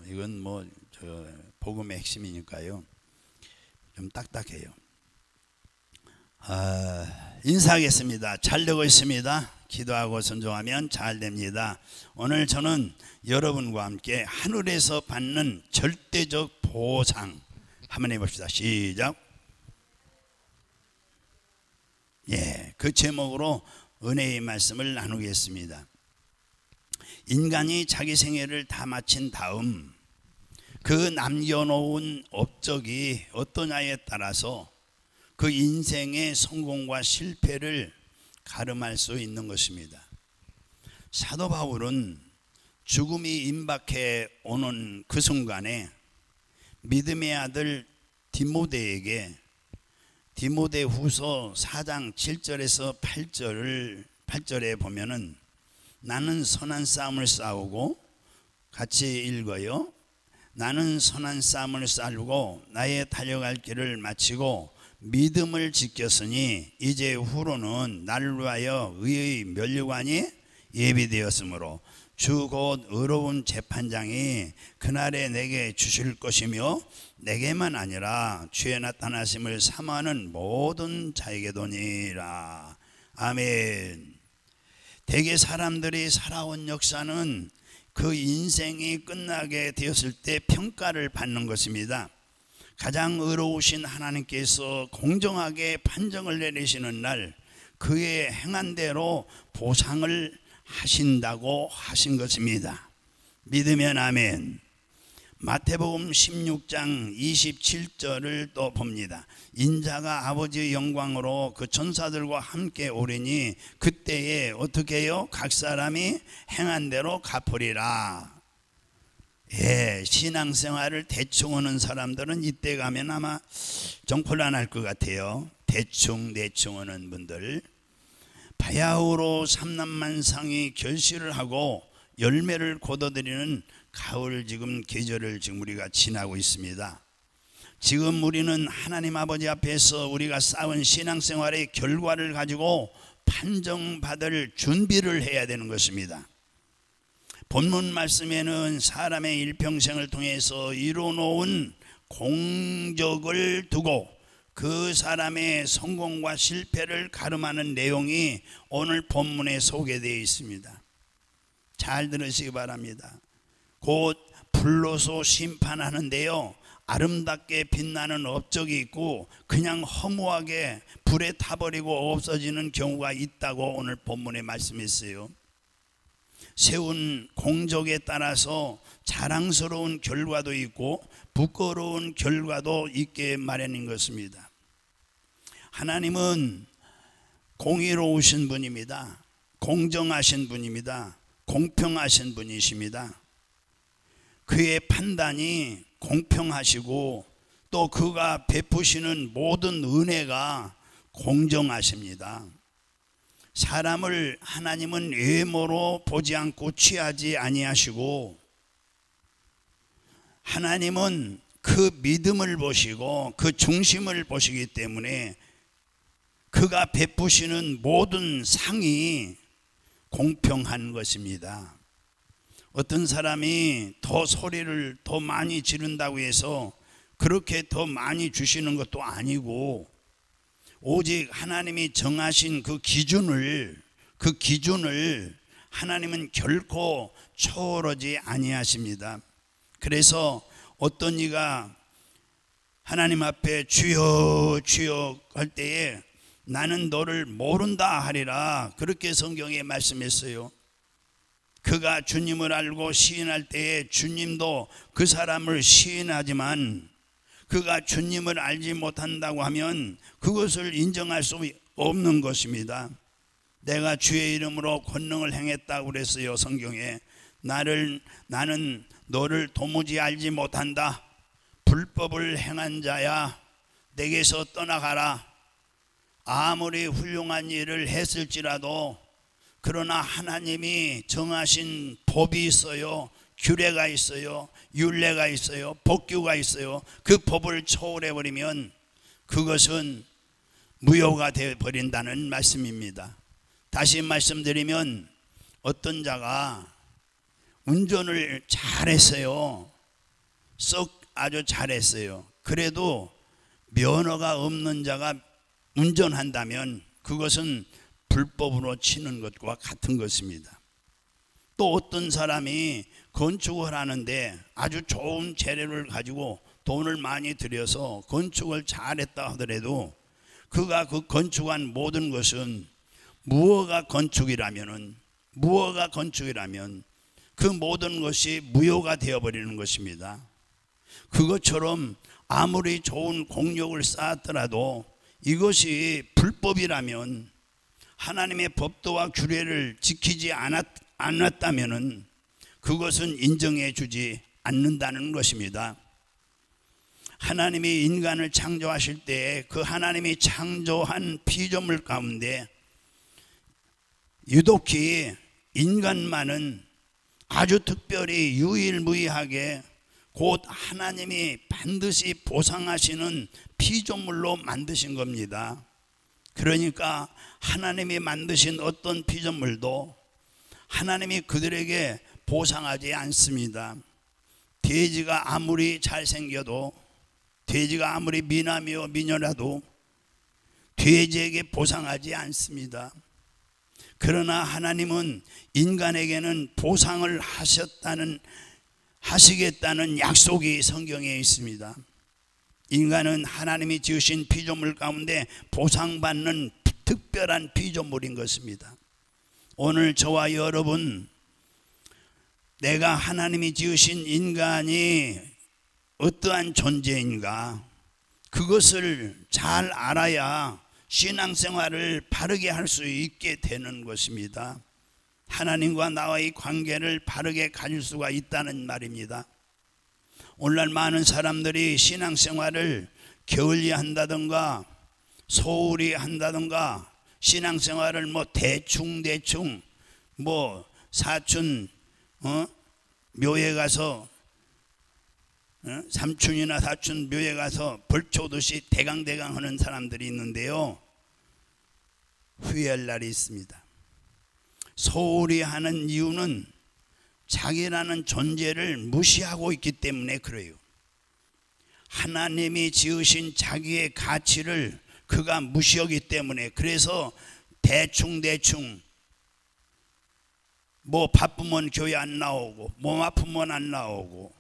이건 뭐 복음의 핵심이니까요. 좀 딱딱해요. 인사하겠습니다. 잘 되고 있습니다. 기도하고 순종하면 잘 됩니다. 오늘 저는 여러분과 함께 하늘에서 받는 절대적 보상 한번 해봅시다. 시작. 그 제목으로 은혜의 말씀을 나누겠습니다. 인간이 자기 생애를 다 마친 다음 그 남겨놓은 업적이 어떠냐에 따라서 그 인생의 성공과 실패를 가름할 수 있는 것입니다. 사도 바울은 죽음이 임박해 오는 그 순간에 믿음의 아들 디모데에게 디모데후서 4장 7절에서 8절에 보면은 나는 선한 싸움을 싸우고, 같이 읽어요. 나는 선한 싸움을 싸우고 나의 달려갈 길을 마치고 믿음을 지켰으니 이제 후로는 나를 위하여 의의 면류관이 예비되었으므로 주 곧 의로운 재판장이 그날에 내게 주실 것이며 내게만 아니라 주의 나타나심을 사모하는 모든 자에게도니라. 아멘. 대개 사람들이 살아온 역사는 그 인생이 끝나게 되었을 때 평가를 받는 것입니다. 가장 의로우신 하나님께서 공정하게 판정을 내리시는 날 그의 행한 대로 보상을 하신다고 하신 것입니다. 믿으면 아멘. 마태복음 16장 27절을 또 봅니다. 인자가 아버지의 영광으로 그 천사들과 함께 오리니 그때에 어떻게 해요? 각 사람이 행한 대로 갚으리라. 신앙생활을 대충 하는 사람들은 이때 가면 아마 좀 곤란할 것 같아요. 대충 하는 분들. 바야흐로 삼남만상이 결실을 하고 열매를 거둬들이는 가을 지금 계절을 지금 우리가 지나고 있습니다. 지금 우리는 하나님 아버지 앞에서 우리가 쌓은 신앙생활의 결과를 가지고 판정받을 준비를 해야 되는 것입니다. 본문 말씀에는 사람의 일평생을 통해서 이루어놓은 공적을 두고 그 사람의 성공과 실패를 가름하는 내용이 오늘 본문에 소개되어 있습니다. 잘 들으시기 바랍니다. 곧 불로소 심판하는데요, 아름답게 빛나는 업적이 있고 그냥 허무하게 불에 타버리고 없어지는 경우가 있다고 오늘 본문에 말씀했어요. 세운 공적에 따라서 자랑스러운 결과도 있고 부끄러운 결과도 있게 마련인 것입니다. 하나님은 공의로우신 분입니다. 공정하신 분입니다. 공평하신 분이십니다. 그의 판단이 공평하시고 또 그가 베푸시는 모든 은혜가 공정하십니다. 사람을 하나님은 외모로 보지 않고 취하지 아니하시고 하나님은 그 믿음을 보시고 그 중심을 보시기 때문에 그가 베푸시는 모든 상이 공평한 것입니다. 어떤 사람이 더 소리를 더 많이 지른다고 해서 그렇게 더 많이 주시는 것도 아니고 오직 하나님이 정하신 그 기준을 하나님은 결코 초월하지 아니하십니다. 그래서 어떤 이가 하나님 앞에 주여 주여 할 때에 나는 너를 모른다 하리라, 그렇게 성경에 말씀했어요. 그가 주님을 알고 시인할 때에 주님도 그 사람을 시인하지만 그가 주님을 알지 못한다고 하면 그것을 인정할 수 없는 것입니다. 내가 주의 이름으로 권능을 행했다고 그랬어요. 성경에 나는 너를 도무지 알지 못한다. 불법을 행한 자야, 내게서 떠나가라. 아무리 훌륭한 일을 했을지라도 그러나 하나님이 정하신 법이 있어요. 규례가 있어요. 율례가 있어요. 법규가 있어요. 그 법을 초월해버리면 그것은 무효가 되어버린다는 말씀입니다. 다시 말씀드리면 어떤 자가 운전을 잘했어요. 썩 아주 잘했어요. 그래도 면허가 없는 자가 운전한다면 그것은 불법으로 치는 것과 같은 것입니다. 또 어떤 사람이 건축을 하는데 아주 좋은 재료를 가지고 돈을 많이 들여서 건축을 잘했다 하더라도 그가 그 건축한 모든 것은 무허가 건축이라면 그 모든 것이 무효가 되어버리는 것입니다. 그것처럼 아무리 좋은 공력을 쌓았더라도 이것이 불법이라면 하나님의 법도와 규례를 지키지 않았다면 그것은 인정해 주지 않는다는 것입니다. 하나님이 인간을 창조하실 때 그 하나님이 창조한 피조물 가운데 유독히 인간만은 아주 특별히 유일무이하게 곧 하나님이 반드시 보상하시는 피조물로 만드신 겁니다. 그러니까 하나님이 만드신 어떤 피조물도 하나님이 그들에게 보상하지 않습니다. 돼지가 아무리 잘생겨도, 돼지가 아무리 미남이요 미녀라도 돼지에게 보상하지 않습니다. 그러나 하나님은 인간에게는 보상을 하시겠다는 약속이 성경에 있습니다. 인간은 하나님이 지으신 피조물 가운데 보상받는 특별한 피조물인 것입니다. 오늘 저와 여러분, 내가 하나님이 지으신 인간이 어떠한 존재인가, 그것을 잘 알아야 신앙생활을 바르게 할 수 있게 되는 것입니다. 하나님과 나와의 관계를 바르게 가질 수가 있다는 말입니다. 오늘날 많은 사람들이 신앙생활을 게을리 한다든가 소홀히 한다든가 신앙생활을 대충 사촌 묘에 가서 삼촌이나 사촌 묘에 가서 벌초듯이 대강대강 하는 사람들이 있는데요, 후회할 날이 있습니다. 소홀히 하는 이유는 자기라는 존재를 무시하고 있기 때문에 그래요. 하나님이 지으신 자기의 가치를 그가 무시하기 때문에, 그래서 대충 바쁘면 교회 안 나오고 몸 아프면 안 나오고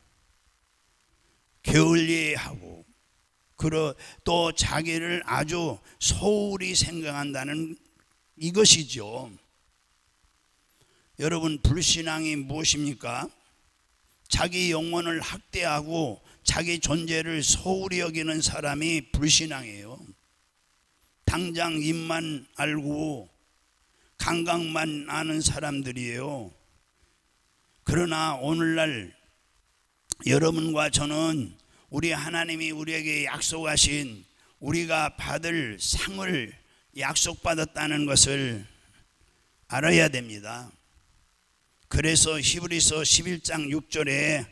게을리하고 또 자기를 아주 소홀히 생각한다는 이것이죠. 여러분, 불신앙이 무엇입니까? 자기 영혼을 학대하고 자기 존재를 소홀히 여기는 사람이 불신앙이에요. 당장 입만 알고 감각만 아는 사람들이에요. 그러나 오늘날 여러분과 저는 우리 하나님이 우리에게 약속하신 우리가 받을 상을 약속받았다는 것을 알아야 됩니다. 그래서 히브리서 11장 6절에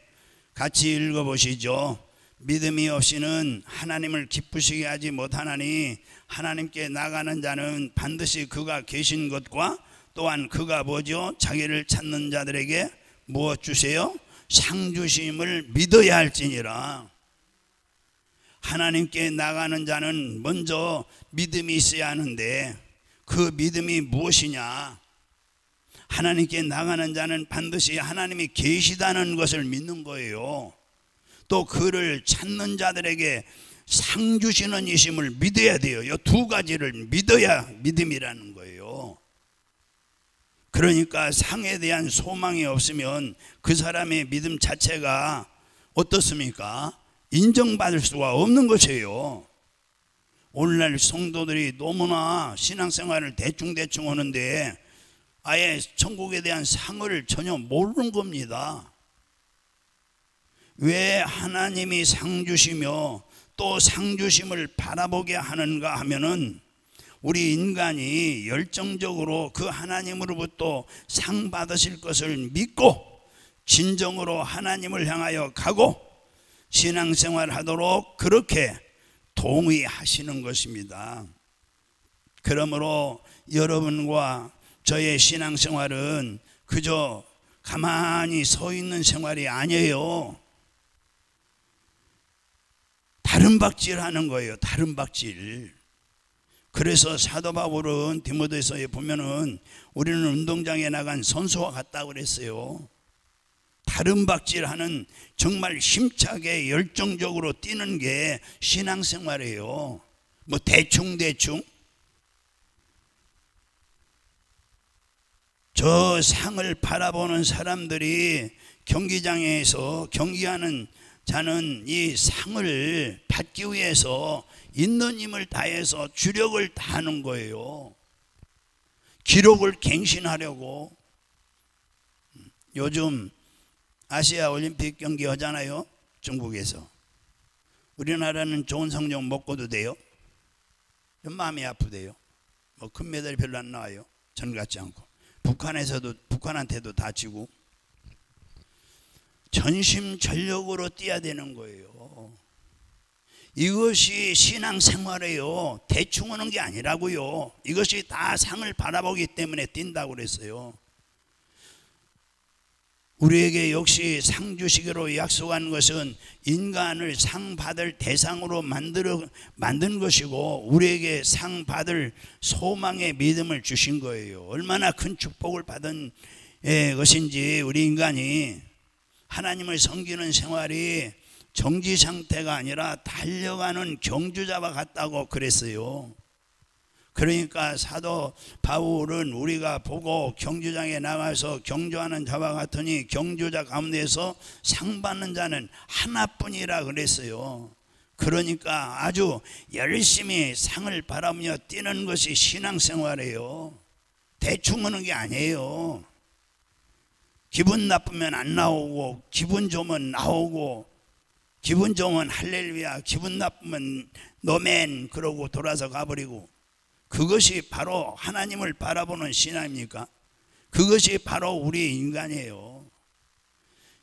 같이 읽어보시죠. 믿음이 없이는 하나님을 기쁘시게 하지 못하나니 하나님께 나가는 자는 반드시 그가 계신 것과 또한 그가 뭐죠? 자기를 찾는 자들에게 무엇 주세요? 상 주심을 믿어야 할지니라. 하나님께 나가는 자는 먼저 믿음이 있어야 하는데 그 믿음이 무엇이냐? 하나님께 나가는 자는 반드시 하나님이 계시다는 것을 믿는 거예요. 또 그를 찾는 자들에게 상 주시는 이심을 믿어야 돼요. 이 두 가지를 믿어야 믿음이라는 거예요. 그러니까 상에 대한 소망이 없으면 그 사람의 믿음 자체가 어떻습니까? 인정받을 수가 없는 것이에요. 오늘날 성도들이 너무나 신앙생활을 대충 하는데 아예 천국에 대한 상을 전혀 모르는 겁니다. 왜 하나님이 상 주시며 또 상 주심을 바라보게 하는가 하면은 우리 인간이 열정적으로 그 하나님으로부터 상 받으실 것을 믿고 진정으로 하나님을 향하여 가고 신앙생활 하도록 그렇게 동의하시는 것입니다. 그러므로 여러분과 저의 신앙생활은 그저 가만히 서 있는 생활이 아니에요. 다름박질 하는 거예요. 다름박질. 그래서 사도 바울은 디모데서에 보면은 우리는 운동장에 나간 선수와 같다고 그랬어요. 다름박질하는, 정말 힘차게 열정적으로 뛰는 게 신앙생활이에요. 뭐 대충 저 상을 바라보는 사람들이 경기장에서 경기하는 자는 이 상을 받기 위해서 있는 힘을 다해서 주력을 다하는 거예요. 기록을 갱신하려고. 요즘 아시아 올림픽 경기 하잖아요. 중국에서. 우리나라는 좋은 성적 먹고도 돼요. 마음이 아프대요. 뭐 금메달이 별로 안 나와요. 전 같지 않고. 북한한테도 다치고. 전심전력으로 뛰어야 되는 거예요. 이것이 신앙생활이에요. 대충 하는 게 아니라고요. 이것이 다 상을 바라보기 때문에 뛴다고 그랬어요. 우리에게 역시 상 주시기로 약속한 것은 인간을 상 받을 대상으로 만든 것이고, 우리에게 상 받을 소망의 믿음을 주신 거예요. 얼마나 큰 축복을 받은 것인지. 우리 인간이 하나님을 섬기는 생활이 정지 상태가 아니라 달려가는 경주자와 같다고 그랬어요. 그러니까 사도 바울은 우리가 보고 경주장에 나가서 경주하는 자와 같으니 경주자 가운데서 상 받는 자는 하나뿐이라 그랬어요. 그러니까 아주 열심히 상을 바라보며 뛰는 것이 신앙생활이에요. 대충 하는 게 아니에요. 기분 나쁘면 안 나오고, 기분 좋으면 나오고, 기분 좋으면 할렐루야, 기분 나쁘면 노멘 그러고 돌아서 가버리고. 그것이 바로 하나님을 바라보는 신앙입니까? 그것이 바로 우리 인간이에요.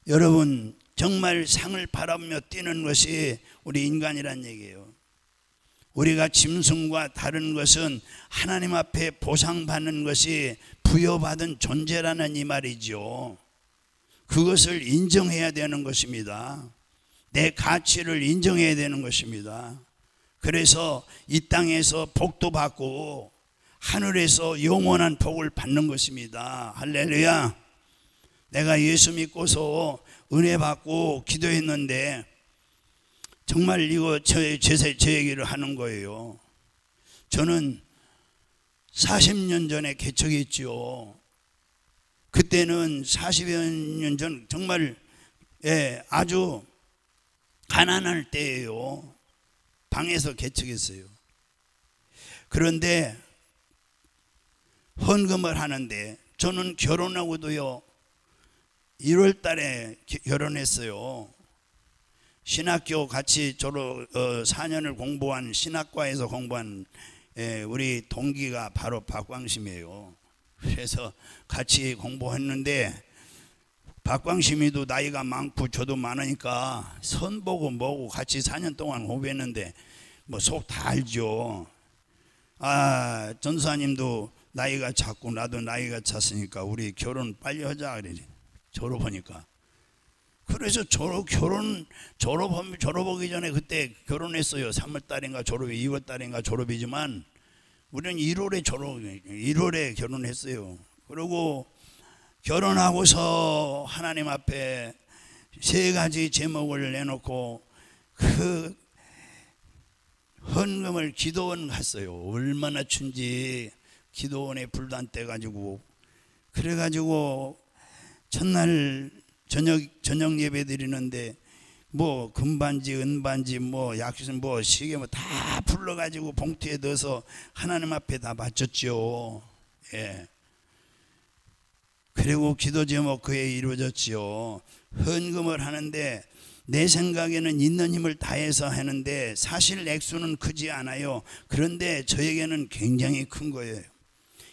여러분, 정말 상을 바라보며 뛰는 것이 우리 인간이란 얘기예요. 우리가 짐승과 다른 것은 하나님 앞에 보상받는 것이 부여받은 존재라는 이 말이죠. 그것을 인정해야 되는 것입니다. 내 가치를 인정해야 되는 것입니다. 그래서 이 땅에서 복도 받고 하늘에서 영원한 복을 받는 것입니다. 할렐루야. 내가 예수 믿고서 은혜 받고 기도했는데 정말 이거 제 얘기를 하는 거예요. 저는 40년 전에 개척했죠. 그때는 40여 년 전 정말 아주 가난할 때예요. 방에서 개척했어요. 그런데 헌금을 하는데 저는 결혼하고도요 1월 달에 결혼했어요. 신학교 같이 4년을 공부한, 신학과에서 공부한 우리 동기가 바로 박광심이에요. 그래서 같이 공부했는데 박광심이도 나이가 많고 저도 많으니까 선보고 뭐고 같이 4년 동안 공부했는데 뭐 속 다 알죠. 전사님도 나이가 작고 나도 나이가 찼으니까 우리 결혼 빨리 하자 그래. 졸업하니까. 그래서 졸업하기 전에 그때 결혼했어요. 3월달인가 졸업이, 2월달인가 졸업이지만 우리는 1월에 결혼했어요. 그리고 결혼하고서 하나님 앞에 3가지 제목을 내놓고 그 헌금을 기도원 갔어요. 얼마나 춘지 기도원에 불도 안 떼가지고. 그래가지고 첫날 저녁 예배 드리는데 뭐 금반지, 은반지, 뭐 약수, 뭐 시계 뭐 다 불러가지고 봉투에 넣어서 하나님 앞에 다 바쳤죠. 예. 그리고 기도 제목 그에 이루어졌지요. 헌금을 하는데 내 생각에는 있는 힘을 다해서 하는데 사실 액수는 크지 않아요. 그런데 저에게는 굉장히 큰 거예요.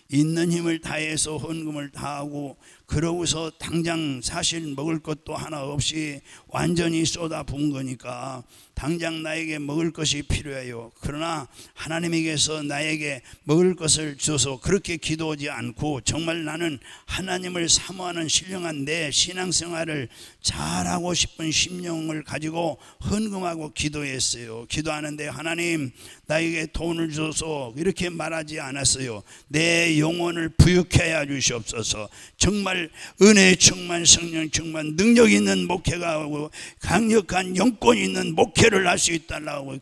있는 힘을 다해서 헌금을 다하고 그러고서 당장 사실 먹을 것도 하나 없이 완전히 쏟아부은 거니까 당장 나에게 먹을 것이 필요해요. 그러나 하나님에게서 나에게 먹을 것을 줘서 그렇게 기도하지 않고 정말 나는 하나님을 사모하는 신령한 내 신앙생활을 잘하고 싶은 심령을 가지고 헌금하고 기도했어요. 기도하는데 하나님 나에게 돈을 줘서 이렇게 말하지 않았어요. 내 영혼을 부유케 하여 주시옵소서. 정말 은혜 충만 성령 충만 능력 있는 목회가 하고 강력한 영권 있는 목회를 할 수 있다라고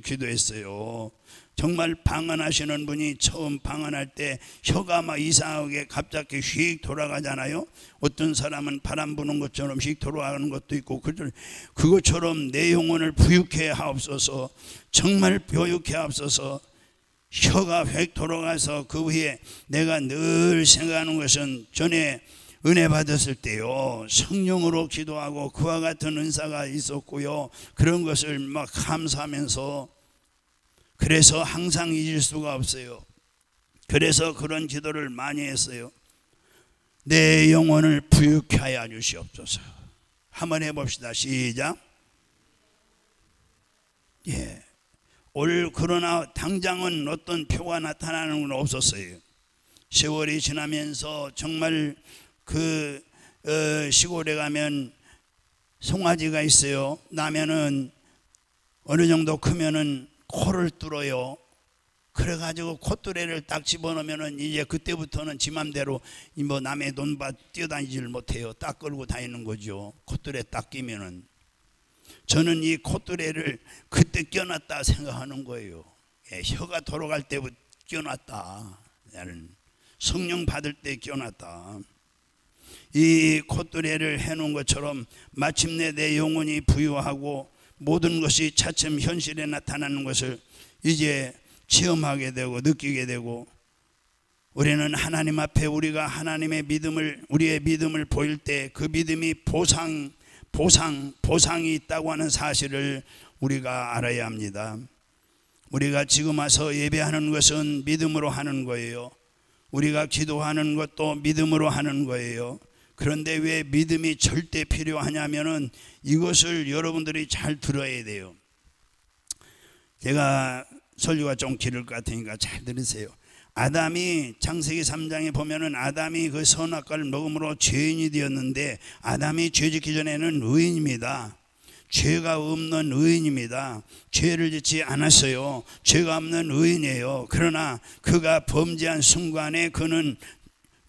기도했어요. 정말 방언하시는 분이 처음 방언할 때 혀가 막 이상하게 갑자기 휙 돌아가잖아요. 어떤 사람은 바람 부는 것처럼 휙 돌아가는 것도 있고 그것처럼 내 영혼을 부유케 하옵소서. 정말 부유케 하옵소서. 혀가 휙 돌아가서 그 후에 내가 늘 생각하는 것은 전에 은혜 받았을 때요 성령으로 기도하고 그와 같은 은사가 있었고요 그런 것을 막 감사하면서 그래서 항상 잊을 수가 없어요. 그래서 그런 기도를 많이 했어요. 내 영혼을 부유케 하여 주시옵소서. 한번 해봅시다. 시작. 예. 그러나 당장은 어떤 표가 나타나는 건 없었어요. 세월이 지나면서 정말 시골에 가면 송아지가 있어요. 나면은 어느 정도 크면은 코를 뚫어요. 그래가지고 콧뚜레를 딱 집어넣으면은 이제 그때부터는 지 맘대로 뭐 남의 돈밭 뛰어다니질 못해요. 딱 끌고 다니는 거죠. 콧뚜레 딱 끼면은. 저는 이 콧뚜레를 그때 껴놨다 생각하는 거예요. 예, 혀가 돌아갈 때부터 껴놨다. 나는 성령 받을 때 껴놨다. 이 콧뚜레를 해놓은 것처럼 마침내 내 영혼이 부유하고 모든 것이 차츰 현실에 나타나는 것을 이제 체험하게 되고 느끼게 되고 우리는 하나님 앞에 우리가 하나님의 믿음을 우리의 믿음을 보일 때 그 믿음이 보상이 있다고 하는 사실을 우리가 알아야 합니다. 우리가 지금 와서 예배하는 것은 믿음으로 하는 거예요. 우리가 기도하는 것도 믿음으로 하는 거예요. 그런데 왜 믿음이 절대 필요하냐면은 이것을 여러분들이 잘 들어야 돼요. 제가 설교가 좀 길을 것 같으니까 잘 들으세요. 아담이 창세기 3장에 보면은 아담이 그 선악과를 먹음으로 죄인이 되었는데 아담이 죄짓기 전에는 의인입니다. 죄가 없는 의인입니다. 죄를 짓지 않았어요. 죄가 없는 의인이에요. 그러나 그가 범죄한 순간에 그는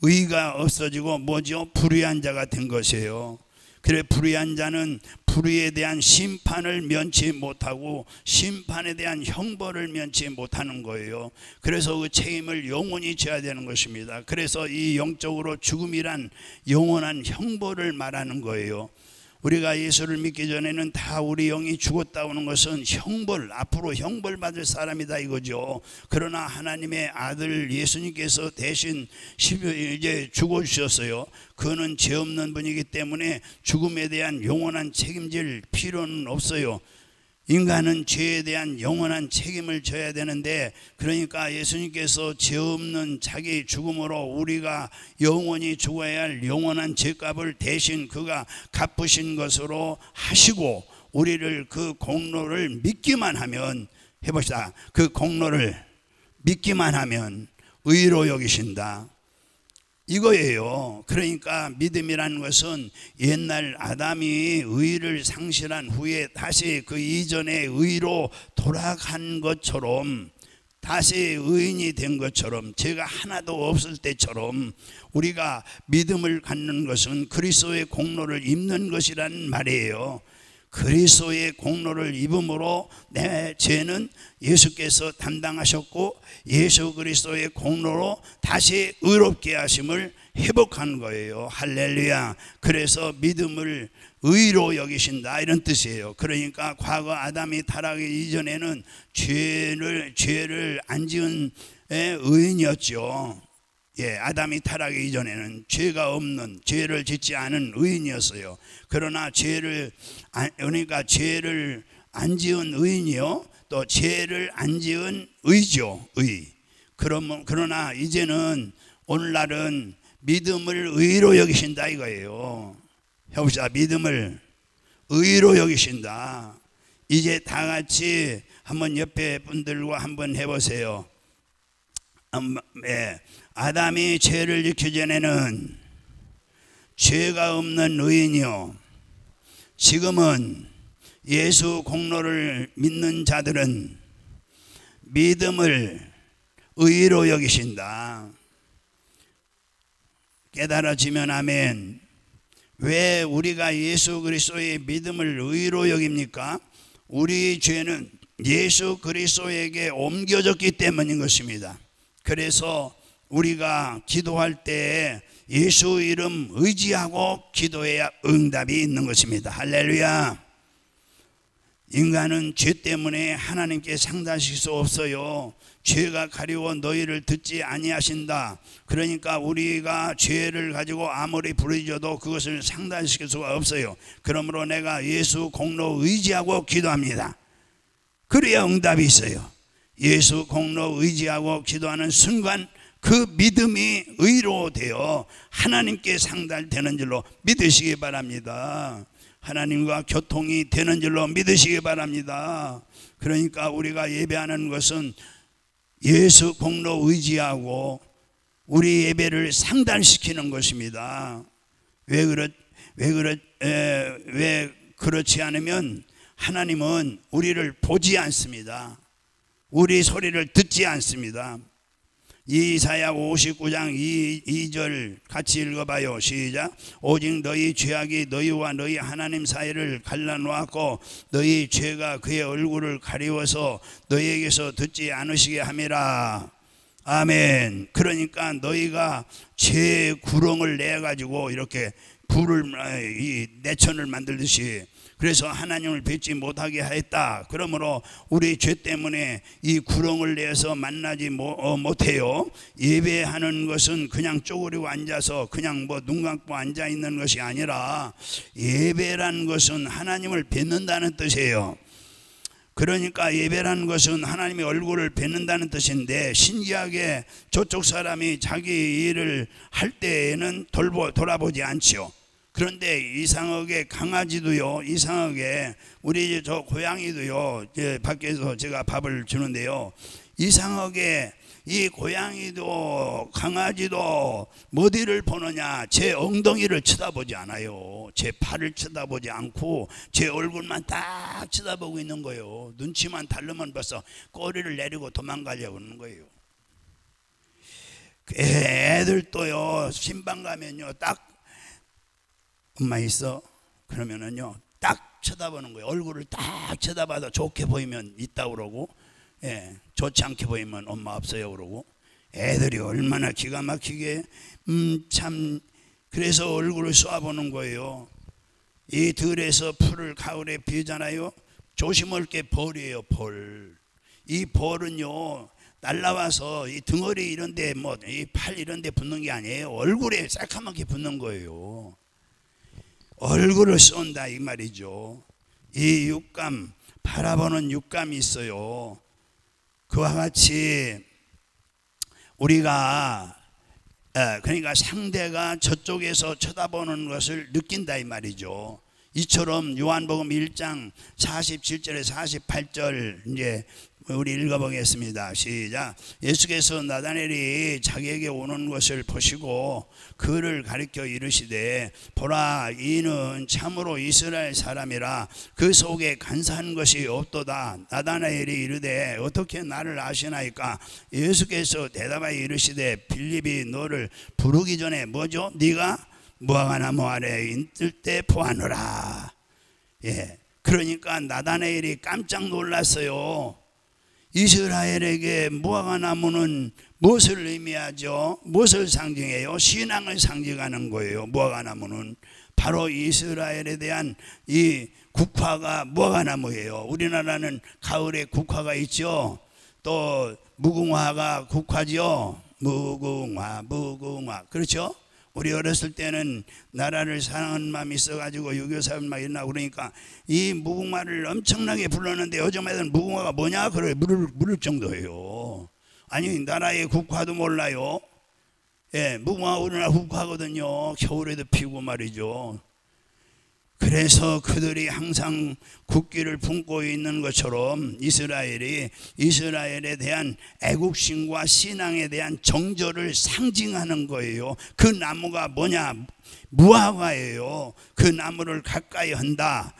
의가 없어지고 뭐죠? 불의한 자가 된 것이에요. 그래 불의한 자는 불의에 대한 심판을 면치 못하고 심판에 대한 형벌을 면치 못하는 거예요. 그래서 그 책임을 영원히 져야 되는 것입니다. 그래서 이 영적으로 죽음이란 영원한 형벌을 말하는 거예요. 우리가 예수를 믿기 전에는 다 우리 영이 죽었다 오는 것은 형벌, 앞으로 형벌 받을 사람이다 이거죠. 그러나 하나님의 아들 예수님께서 대신 이제 죽어주셨어요. 그는 죄 없는 분이기 때문에 죽음에 대한 영원한 책임질 필요는 없어요. 인간은 죄에 대한 영원한 책임을 져야 되는데 그러니까 예수님께서 죄 없는 자기 죽음으로 우리가 영원히 죽어야 할 영원한 죄값을 대신 그가 갚으신 것으로 하시고 우리를 그 공로를 믿기만 하면 해봅시다. 그 공로를 믿기만 하면 의로 여기신다. 이거예요. 그러니까 믿음이라는 것은 옛날 아담이 의를 상실한 후에 다시 그 이전의 의로 돌아간 것처럼 다시 의인이 된 것처럼 죄가 하나도 없을 때처럼 우리가 믿음을 갖는 것은 그리스도의 공로를 입는 것이라는 말이에요. 그리스도의 공로를 입음으로 내 죄는 예수께서 담당하셨고 예수 그리스도의 공로로 다시 의롭게 하심을 회복한 거예요. 할렐루야. 그래서 믿음을 의로 여기신다 이런 뜻이에요. 그러니까 과거 아담이 타락하기 이전에는 죄를 안 지은 의인이었죠. 예, 아담이 타락하기 이전에는 죄가 없는 죄를 짓지 않은 의인이었어요. 그러나 죄를 안 지은 의인이요, 또 죄를 안 지은 의죠, 의. 그러나 이제는 오늘날은 믿음을 의로 여기신다 이거예요. 해봅시다. 믿음을 의로 여기신다. 이제 다 같이 한번 옆에 분들과 한번 해보세요. 아담이 죄를 짓기 전에는 죄가 없는 의인이요, 지금은 예수 공로를 믿는 자들은 믿음을 의로 여기신다. 깨달아지면 아멘. 왜 우리가 예수 그리스도의 믿음을 의로 여깁니까? 우리 죄는 예수 그리스도에게 옮겨졌기 때문인 것입니다. 그래서 우리가 기도할 때 예수 이름 의지하고 기도해야 응답이 있는 것입니다. 할렐루야. 인간은 죄 때문에 하나님께 상달하실 수 없어요. 죄가 가리워 너희를 듣지 아니하신다. 그러니까 우리가 죄를 가지고 아무리 부르짖어도 그것을 상달시킬 수가 없어요. 그러므로 내가 예수 공로 의지하고 기도합니다. 그래야 응답이 있어요. 예수 공로 의지하고 기도하는 순간 그 믿음이 의로 되어 하나님께 상달되는 줄로 믿으시기 바랍니다. 하나님과 교통이 되는 줄로 믿으시기 바랍니다. 그러니까 우리가 예배하는 것은 예수 공로 의지하고 우리 예배를 상달시키는 것입니다. 왜 그렇지 않으면 하나님은 우리를 보지 않습니다. 우리 소리를 듣지 않습니다. 이사야 59장 2절 같이 읽어봐요. 시작. 오직 너희 죄악이 너희와 너희 하나님 사이를 갈라놓았고 너희 죄가 그의 얼굴을 가리워서 너희에게서 듣지 않으시게 함이라. 아멘. 그러니까 너희가 죄 구렁을 내가지고 이렇게 불을 내천을 만들듯이 그래서 하나님을 뵙지 못하게 하였다. 그러므로 우리 죄 때문에 이 구렁을 내서 만나지 못해요. 예배하는 것은 그냥 쪼그리고 앉아서 그냥 눈 감고 앉아 있는 것이 아니라 예배라는 것은 하나님을 뵙는다는 뜻이에요. 그러니까 예배라는 것은 하나님의 얼굴을 뵙는다는 뜻인데, 신기하게 저쪽 사람이 자기 일을 할 때에는 돌아보지 않죠. 그런데 이상하게 강아지도요, 이상하게 우리 저 고양이도요, 밖에서 제가 밥을 주는데요, 이상하게 이 고양이도 강아지도 어디를 보느냐, 제 엉덩이를 쳐다보지 않아요. 제 팔을 쳐다보지 않고 제 얼굴만 딱 쳐다보고 있는 거예요. 눈치만 다르면 벌써 꼬리를 내리고 도망가려고 하는 거예요. 애들도요, 신방 가면요, 딱 엄마 있어? 그러면은요, 딱 쳐다보는 거예요. 얼굴을 딱 쳐다봐도 좋게 보이면 있다 그러고, 좋지 않게 보이면 엄마 없어요 그러고. 애들이 얼마나 기가 막히게 참, 그래서 얼굴을 쏘아보는 거예요. 이 들에서 풀을 가을에 비잖아요. 조심할 게 벌이에요. 벌. 이 벌은요, 날라와서 이 등허리 이런데 이 팔 이런데 붙는 게 아니에요. 얼굴에 새까맣게 붙는 거예요. 얼굴을 쏜다 이 말이죠. 이 육감, 바라보는 육감이 있어요. 그와 같이 우리가 그러니까 상대가 저쪽에서 쳐다보는 것을 느낀다 이 말이죠. 이처럼 요한복음 1장 47절에 48절 이제 우리 읽어보겠습니다. 시작. 예수께서 나다넬이 자기에게 오는 것을 보시고 그를 가리켜 이르시되, 보라, 이는 참으로 이스라엘 사람이라 그 속에 간사한 것이 없도다. 나다넬이 이르되 어떻게 나를 아시나이까? 예수께서 대답하여 이르시되, 빌립이 너를 부르기 전에 뭐죠? 네가 무화과나무 아래에 있을 때 보았노라. 그러니까 나다넬이 깜짝 놀랐어요. 이스라엘에게 무화과나무는 무엇을 의미하죠? 무엇을 상징해요? 신앙을 상징하는 거예요. 무화과나무는 바로 이스라엘에 대한 이 국화가 무화과나무예요. 우리나라는 가을에 국화가 있죠. 또 무궁화가 국화죠. 무궁화 그렇죠? 우리 어렸을 때는 나라를 사랑하는 마음이 있어가지고 유교사분 막 일어나고 그러니까 이 무궁화를 엄청나게 불렀는데 요즘 애들은 무궁화가 뭐냐? 그래 물을 정도예요. 아니 나라의 국화도 몰라요. 무궁화 오르나 훅 하거든요. 겨울에도 피고 말이죠. 그래서 그들이 항상 국기를 품고 있는 것처럼 이스라엘에 대한 애국심과 신앙에 대한 정절을 상징하는 거예요. 그 나무가 뭐냐? 무화과예요. 그 나무를 가까이 한다.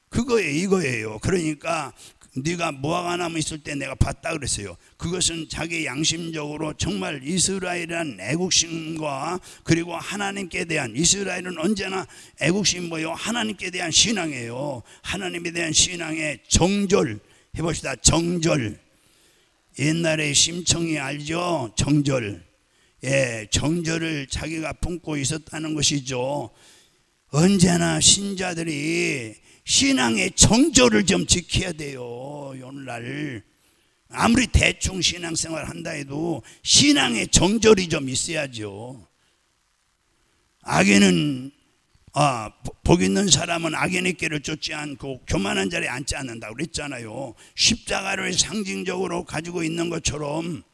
그거예요. 이거예요. 그러니까 네가 무화과 나무 있을 때 내가 봤다 그랬어요. 그것은 자기 양심적으로 정말 이스라엘이란 애국심과 그리고 하나님께 대한, 이스라엘은 언제나 애국심 뭐요? 하나님께 대한 신앙이에요. 하나님에 대한 신앙의 정절 해봅시다. 정절. 옛날에 심청이 알죠? 정절. 정절을 자기가 품고 있었다는 것이죠. 언제나 신자들이 신앙의 정절을 좀 지켜야 돼요. 오늘날 아무리 대충 신앙생활 한다 해도 신앙의 정절이 좀 있어야죠. 악인은 복 있는 사람은 악인의 길을 쫓지 않고 교만한 자리에 앉지 않는다고 그랬잖아요. 십자가를 상징적으로 가지고 있는 것처럼,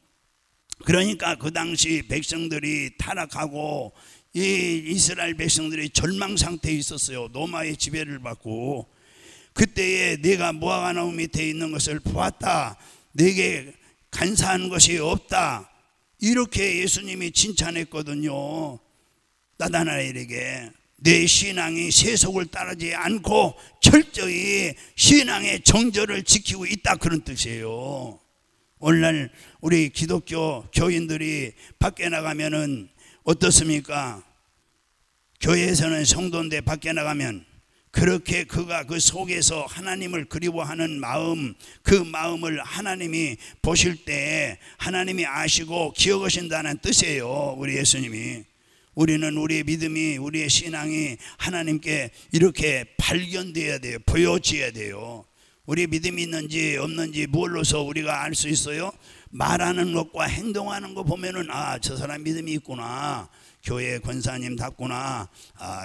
그러니까 그 당시 백성들이 타락하고 이 이스라엘 백성들이 절망 상태에 있었어요. 로마의 지배를 받고. 그때에 내가 무화과 나무 밑에 있는 것을 보았다. 내게 간사한 것이 없다. 이렇게 예수님이 칭찬했거든요. 나다나엘에게. 내 신앙이 세속을 따르지 않고 철저히 신앙의 정절을 지키고 있다, 그런 뜻이에요. 오늘날 우리 기독교 교인들이 밖에 나가면은 어떻습니까? 교회에서는 성도인데 밖에 나가면 그렇게 그가 그 속에서 하나님을 그리워하는 마음, 그 마음을 하나님이 보실 때 하나님이 아시고 기억하신다는 뜻이에요. 우리 예수님이. 우리는 우리의 믿음이, 우리의 신앙이 하나님께 이렇게 발견되어야 돼요. 보여져야 돼요. 우리 믿음이 있는지 없는지 뭘로서 우리가 알 수 있어요? 말하는 것과 행동하는 거 보면은 저 사람 믿음이 있구나. 교회 권사님답구나.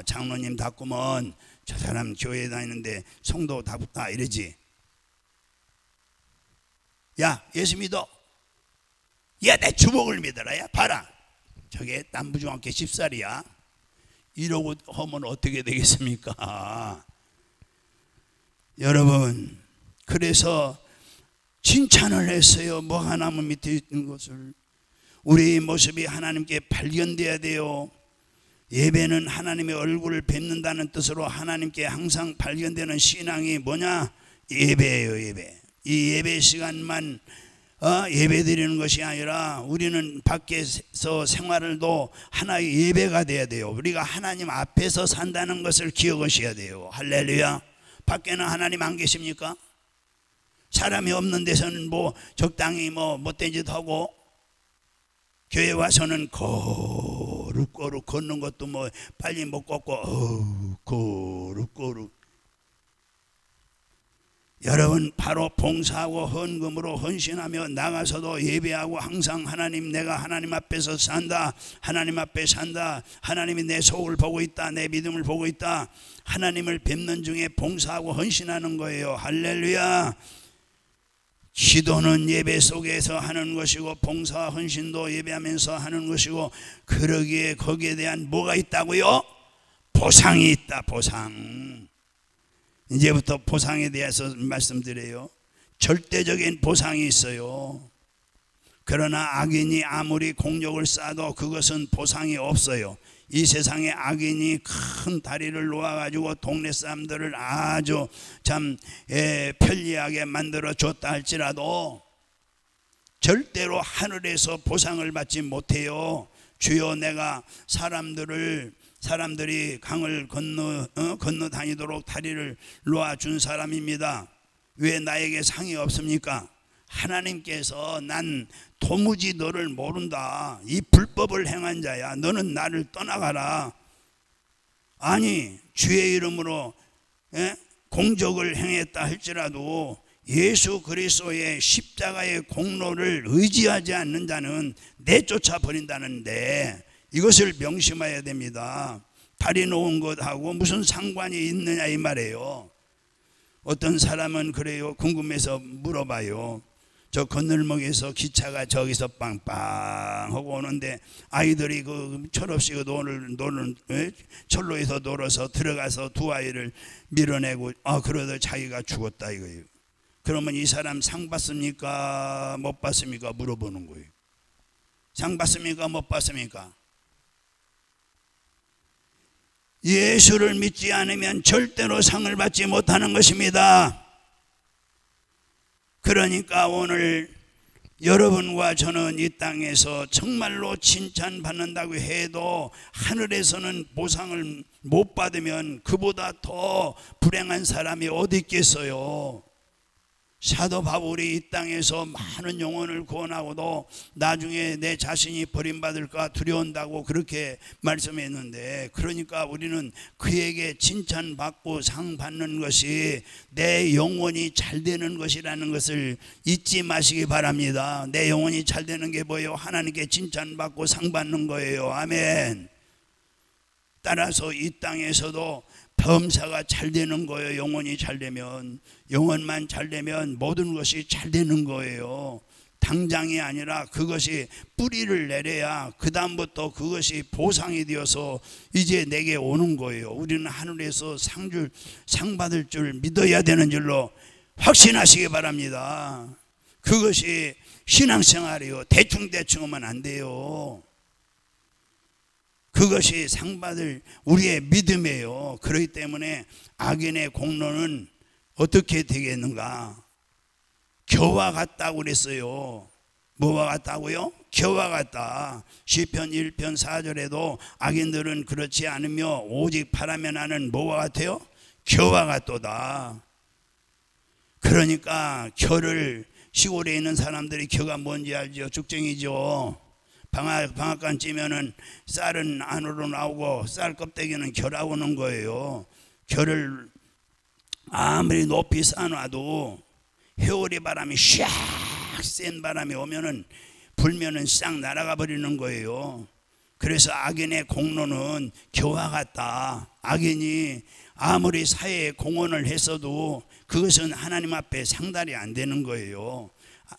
장로님답구먼. 저 사람 교회에 다니는데 성도답다 이러지. 야, 예수 믿어. 야, 내 주복을 믿어라. 야, 봐라. 저게 남부중학교 10살이야. 이러고 하면 어떻게 되겠습니까? 여러분, 그래서 칭찬을 했어요. 무화과 나무 밑에 있는 것을. 우리 모습이 하나님께 발견돼야 돼요. 예배는 하나님의 얼굴을 뵙는다는 뜻으로 하나님께 항상 발견되는 신앙이 뭐냐? 예배예요. 예배. 이 예배 시간만 예배 드리는 것이 아니라 우리는 밖에서 생활도 하나의 예배가 돼야 돼요. 우리가 하나님 앞에서 산다는 것을 기억하셔야 돼요. 할렐루야. 밖에는 하나님 안 계십니까? 사람이 없는 데서는 뭐 적당히 못된 짓 하고, 교회 와서는 거룩거룩 걷는 것도 빨리 못 걷고 거룩거룩. 여러분, 바로 봉사하고 헌금으로 헌신하며 나가서도 예배하고 항상 하나님, 내가 하나님 앞에서 산다. 하나님 앞에 산다. 하나님이 내 속을 보고 있다. 내 믿음을 보고 있다. 하나님을 뵙는 중에 봉사하고 헌신하는 거예요. 할렐루야. 기도는 예배 속에서 하는 것이고 봉사와 헌신도 예배하면서 하는 것이고, 그러기에 거기에 대한 뭐가 있다고요? 보상이 있다. 보상. 이제부터 보상에 대해서 말씀드려요. 절대적인 보상이 있어요. 그러나 악인이 아무리 공력을 쌓아도 그것은 보상이 없어요. 이 세상에 악인이 큰 다리를 놓아가지고 동네 사람들을 아주 참 편리하게 만들어 줬다 할지라도 절대로 하늘에서 보상을 받지 못해요. 주여, 내가 사람들이 강을 건너 다니도록 다리를 놓아준 사람입니다. 왜 나에게 상이 없습니까? 하나님께서 난 도무지 너를 모른다. 이 불법을 행한 자야. 너는 나를 떠나가라. 아니, 주의 이름으로 공적을 행했다 할지라도 예수 그리스도의 십자가의 공로를 의지하지 않는 자는 내쫓아 버린다는데, 이것을 명심해야 됩니다. 다리 놓은 것하고 무슨 상관이 있느냐 이 말이에요. 어떤 사람은 그래요. 궁금해서 물어봐요. 저 건널목에서 기차가 저기서 빵빵 하고 오는데 아이들이 그 철없이 노는 철로에서 놀아서 들어가서 두 아이를 밀어내고 그러다 자기가 죽었다 이거예요. 그러면 이 사람 상 받습니까? 못 받습니까? 물어보는 거예요. 상 받습니까? 못 받습니까? 예수를 믿지 않으면 절대로 상을 받지 못하는 것입니다. 그러니까 오늘 여러분과 저는 이 땅에서 정말로 칭찬받는다고 해도 하늘에서는 보상을 못 받으면 그보다 더 불행한 사람이 어디 있겠어요. 사도 바울이 이 땅에서 많은 영혼을 구원하고도 나중에 내 자신이 버림받을까 두려운다고 그렇게 말씀했는데, 그러니까 우리는 그에게 칭찬받고 상 받는 것이 내 영혼이 잘 되는 것이라는 것을 잊지 마시기 바랍니다. 내 영혼이 잘 되는 게 뭐예요? 하나님께 칭찬받고 상 받는 거예요. 아멘. 따라서 이 땅에서도 범사가 잘 되는 거예요. 영혼이 잘 되면, 영혼만 잘 되면 모든 것이 잘 되는 거예요. 당장이 아니라 그것이 뿌리를 내려야 그 다음부터 그것이 보상이 되어서 이제 내게 오는 거예요. 우리는 하늘에서 상 받을 줄 믿어야 되는 줄로 확신하시기 바랍니다. 그것이 신앙생활이요. 대충 하면 안 돼요. 그것이 상받을 우리의 믿음이에요. 그렇기 때문에 악인의 공로는 어떻게 되겠는가? 겨와 같다고 그랬어요. 뭐와 같다고요? 겨와 같다. 시편 1편 4절에도 악인들은 그렇지 않으며 오직 바라며 나는 뭐와 같아요? 겨와 같도다. 그러니까 겨를, 시골에 있는 사람들이 겨가 뭔지 알죠? 죽쟁이죠. 방앗간 찌면은 쌀은 안으로 나오고 쌀 껍데기는 겨라 오는 거예요. 겨를 아무리 높이 쌓아놔도 회오리 바람이 샥 센 바람이 오면은 불면은 싹 날아가 버리는 거예요. 그래서 악인의 공로는 겨와 같다. 악인이 아무리 사회에 공헌을 했어도 그것은 하나님 앞에 상달이 안 되는 거예요.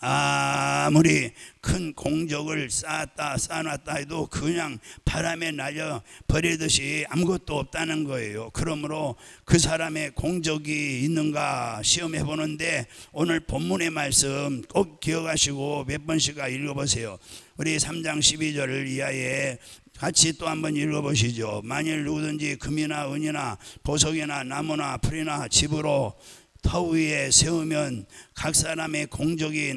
아무리 큰 공적을 쌓아놨다 해도 그냥 바람에 날려 버리듯이 아무것도 없다는 거예요. 그러므로 그 사람의 공적이 있는가 시험해 보는데, 오늘 본문의 말씀 꼭 기억하시고 몇 번씩 읽어보세요. 우리 3장 12절을 이하에 같이 또 한번 읽어보시죠. 만일 누구든지 금이나 은이나 보석이나 나무나 풀이나 집으로 터 위에 세우면 각 사람의 공적이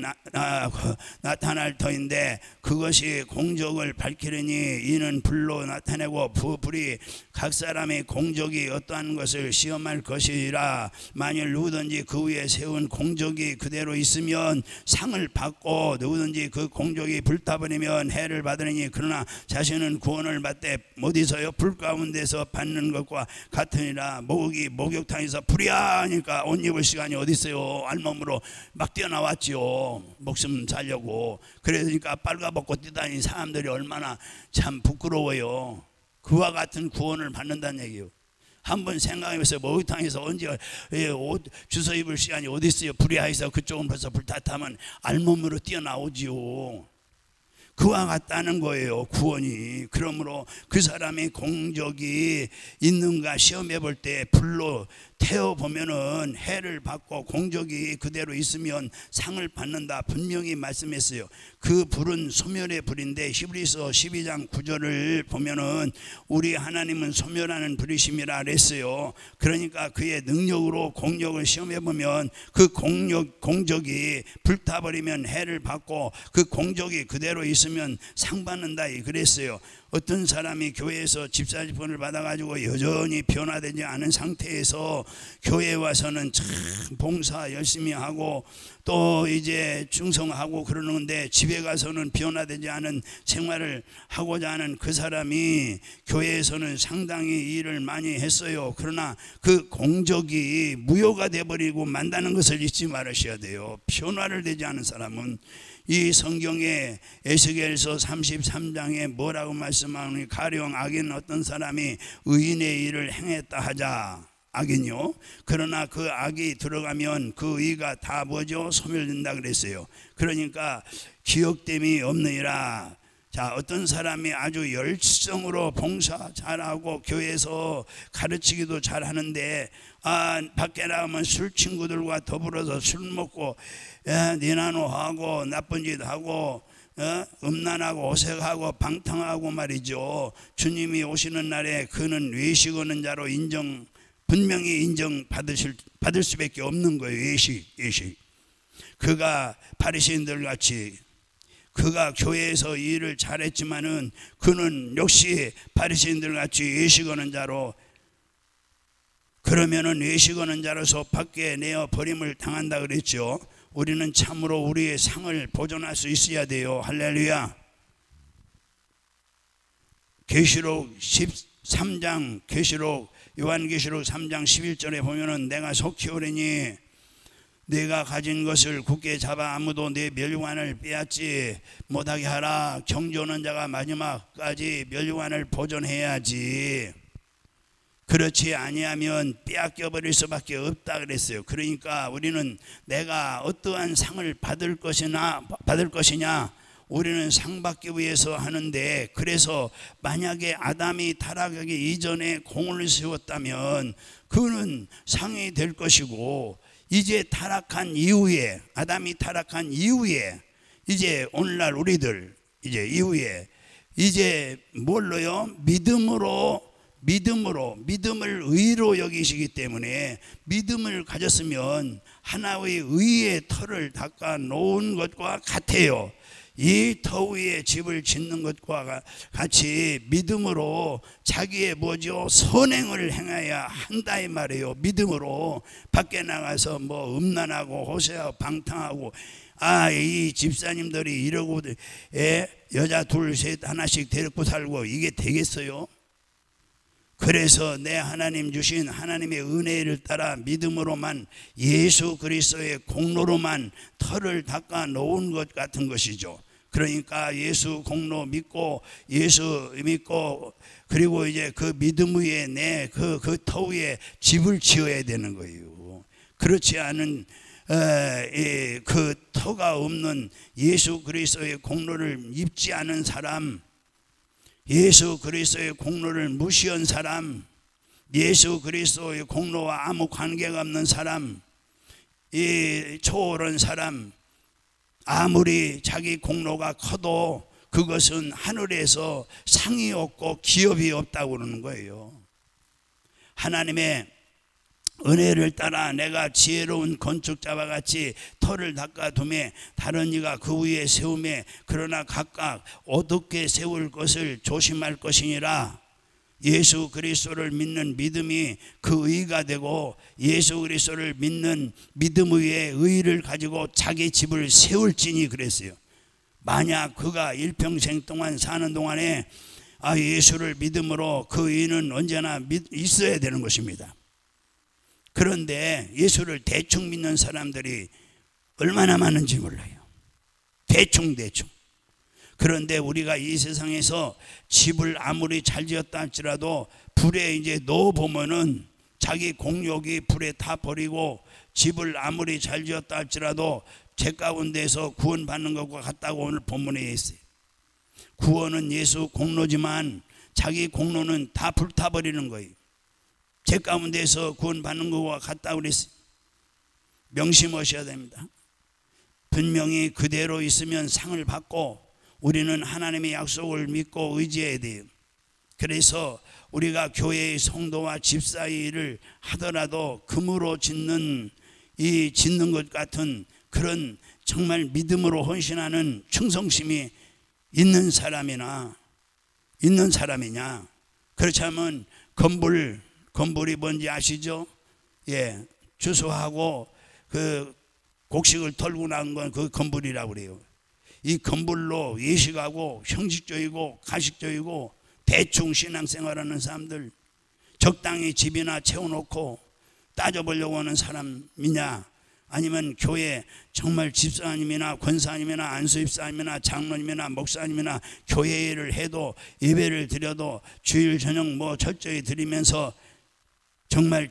나타날 터인데 그것이 공적을 밝히려니 이는 불로 나타내고 불이 각 사람의 공적이 어떠한 것을 시험할 것이라. 만일 누구든지 그 위에 세운 공적이 그대로 있으면 상을 받고 누구든지 그 공적이 불타버리면 해를 받으니 그러나 자신은 구원을 받되 어디서요? 불 가운데서 받는 것과 같으니라. 목욕탕에서 불이야 하니까 옷 입을 시간이 어디 있어요? 알몸으로 막 뛰어나왔지요. 목숨 살려고. 그러니까 빨가벗고 뛰다니 사람들이 얼마나 참 부끄러워요. 그와 같은 구원을 받는다는 얘기예요. 한번 생각해보세요. 목욕탕에서 언제 옷 주워 입을 시간이 어디 있어요? 불이하에서 그쪽은 벌써 불탔다면 알몸으로 뛰어나오지요. 그와 같다는 거예요, 구원이. 그러므로 그 사람의 공적이 있는가 시험해 볼 때 불로 태워보면은 해를 받고 공적이 그대로 있으면 상을 받는다 분명히 말씀했어요. 그 불은 소멸의 불인데 히브리서 12장 9절을 보면은 우리 하나님은 소멸하는 불이심이라 그랬어요. 그러니까 그의 능력으로 공적을 시험해 보면 그 공적이 불타버리면 해를 받고 그 공적이 그대로 있으면 상 받는다 그랬어요. 어떤 사람이 교회에서 집사직분을 받아가지고 여전히 변화되지 않은 상태에서 교회에 와서는 참 봉사 열심히 하고 또 이제 충성하고 그러는데 집에 가서는 변화되지 않은 생활을 하고자 하는 그 사람이 교회에서는 상당히 일을 많이 했어요. 그러나 그 공적이 무효가 되어버리고 만다는 것을 잊지 말으셔야 돼요. 변화를 되지 않은 사람은 이 성경에 에스겔서 33장에 뭐라고 말씀하니 가령 악인 어떤 사람이 의인의 일을 행했다 하자. 악이요. 그러나 그 악이 들어가면 그 의가 다 뭐죠? 소멸된다 그랬어요. 그러니까 기억됨이 없느니라. 자, 어떤 사람이 아주 열성으로 봉사 잘하고 교회에서 가르치기도 잘하는데 밖에 나가면 술 친구들과 더불어서 술 먹고 니나노하고 나쁜 짓 하고 음란하고 오색하고 방탕하고 말이죠. 주님이 오시는 날에 그는 외식하는 자로 분명히 받을 수밖에 없는 거예요. 외식. 그가 바리새인들 같이 그가 교회에서 일을 잘했지만은 그는 역시 바리새인들 같이 외식하는 자로, 그러면은 외식하는 자로서 밖에 내어 버림을 당한다 그랬죠. 우리는 참으로 우리의 상을 보존할 수 있어야 돼요. 할렐루야. 계시록 13장 요한계시록 3장 11절에 보면은 내가 속히 오리니 내가 가진 것을 굳게 잡아 아무도 내 멸류관을 빼앗지 못하게 하라. 경주하는 자가 마지막까지 멸류관을 보존해야지. 그렇지 아니하면 빼앗겨 버릴 수밖에 없다 그랬어요. 그러니까 우리는 내가 어떠한 상을 받을 것이냐, 우리는 상 받기 위해서 하는데, 그래서 만약에 아담이 타락하기 이전에 공을 세웠다면 그는 상이 될 것이고, 이제 아담이 타락한 이후에 이제 오늘날 우리들 이제 뭘로요? 믿음을 의로 여기시기 때문에 믿음을 가졌으면 하나의 의의 터를 닦아 놓은 것과 같아요. 이 터 위에 집을 짓는 것과 같이 믿음으로 자기의 선행을 행해야 한다 이 말이에요. 믿음으로 밖에 나가서 음란하고 호세하고 방탕하고 이 집사님들이 이러고 여자 둘 셋 하나씩 데리고 살고 이게 되겠어요? 그래서 내 하나님 주신 하나님의 은혜를 따라 믿음으로만 예수 그리스도의 공로로만 터를 닦아 놓은 것 같은 것이죠. 그러니까 예수 공로 믿고 그리고 이제 그 믿음 위에 내 그 터 위에 집을 지어야 되는 거예요. 그렇지 않은 그 터가 없는 예수 그리스도의 공로를 입지 않은 사람, 예수 그리스도의 공로를 무시한 사람, 예수 그리스도의 공로와 아무 관계가 없는 사람, 이 초월한 사람, 아무리 자기 공로가 커도 그것은 하늘에서 상이 없고 기업이 없다고 그러는 거예요. 하나님의 은혜를 따라 내가 지혜로운 건축자와 같이 터를 닦아두매 다른 이가 그 위에 세우매 그러나 각각 어둡게 세울 것을 조심할 것이니라. 예수 그리스도를 믿는 믿음이 그 의가 되고 예수 그리스도를 믿는 믿음 위에 의를 가지고 자기 집을 세울지니 그랬어요. 만약 그가 일평생 동안 사는 동안에 예수를 믿음으로 그 의는 언제나 있어야 되는 것입니다. 그런데 예수를 대충 믿는 사람들이 얼마나 많은지 몰라요. 대충. 그런데 우리가 이 세상에서 집을 아무리 잘 지었다 할지라도 불에 이제 넣어보면은 자기 공욕이 불에 타 버리고 집을 아무리 잘 지었다 할지라도 죄 가운데서 구원받는 것과 같다고 오늘 본문에 있어요. 구원은 예수 공로지만 자기 공로는 다 불타버리는 거예요. 죄 가운데서 구원받는 것과 같다고 그랬어요. 명심하셔야 됩니다. 분명히 그대로 있으면 상을 받고 우리는 하나님의 약속을 믿고 의지해야 돼요. 그래서 우리가 교회의 성도와 집사의 일을 하더라도 금으로 짓는 것 같은 그런 정말 믿음으로 헌신하는 충성심이 있는 사람이냐, 그렇지 않으면 건불이 뭔지 아시죠? 주소하고 그 곡식을 털고 나온 건 그 건불이라고 그래요. 이 건불로 외식하고 형식적이고 가식적이고 대충 신앙생활하는 사람들, 적당히 집이나 채워놓고 따져보려고 하는 사람이냐, 아니면 교회 정말 집사님이나 권사님이나 안수집사님이나 장로님이나 목사님이나 교회를 해도 예배를 드려도 주일 저녁 철저히 드리면서 정말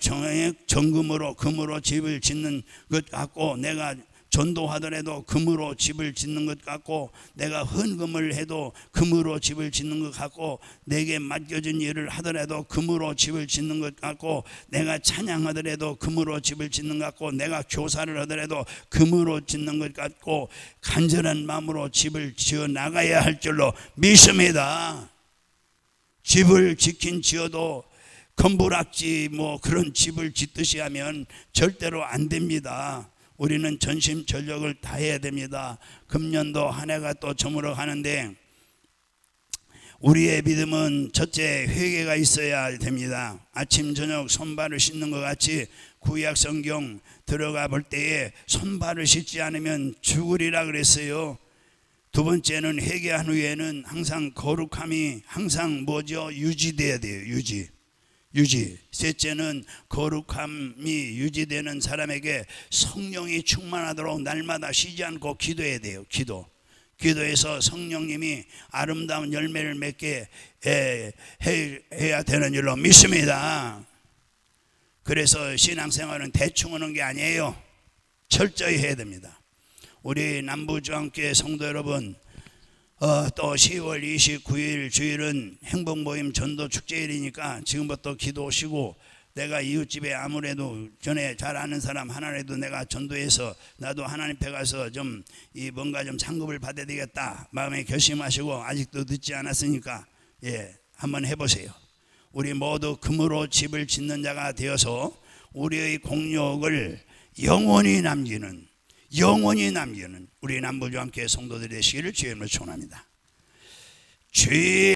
정금으로 금으로 집을 짓는 것 같고, 내가 전도하더라도 금으로 집을 짓는 것 같고, 내가 헌금을 해도 금으로 집을 짓는 것 같고, 내게 맡겨진 일을 하더라도 금으로 집을 짓는 것 같고, 내가 찬양하더라도 금으로 집을 짓는 것 같고, 내가 교사를 하더라도 금으로 짓는 것 같고, 간절한 마음으로 집을 지어 나가야 할 줄로 믿습니다. 집을 짓긴 지어도 건부락지 뭐 그런 집을 짓듯이 하면 절대로 안 됩니다. 우리는 전심전력을 다해야 됩니다. 금년도 한 해가 또 저물어 가는데, 우리의 믿음은 첫째 회개가 있어야 됩니다. 아침 저녁 손발을 씻는 것 같이 구약 성경 들어가 볼 때에 손발을 씻지 않으면 죽으리라 그랬어요. 두 번째는 회개한 후에는 항상 거룩함이 항상 뭐죠? 유지돼야 돼요. 유지. 셋째는 거룩함이 유지되는 사람에게 성령이 충만하도록 날마다 쉬지 않고 기도해야 돼요. 기도해서 성령님이 아름다운 열매를 맺게 해야 되는 줄로 믿습니다. 그래서 신앙생활은 대충 하는 게 아니에요. 철저히 해야 됩니다. 우리 남부주안교회 성도 여러분, 또 10월 29일 주일은 행복모임 전도축제일이니까 지금부터 기도하시고, 내가 이웃집에 아무래도 전에 잘 아는 사람 하나라도 내가 전도해서 나도 하나님 앞에 가서 좀 뭔가 좀 상급을 받아야 되겠다 마음에 결심하시고, 아직도 늦지 않았으니까 한번 해보세요. 우리 모두 금으로 집을 짓는 자가 되어서 우리의 공력을 영원히 남기는 우리 남부주안교회 성도들이 되시기를 주의 이름으로 축원합니다.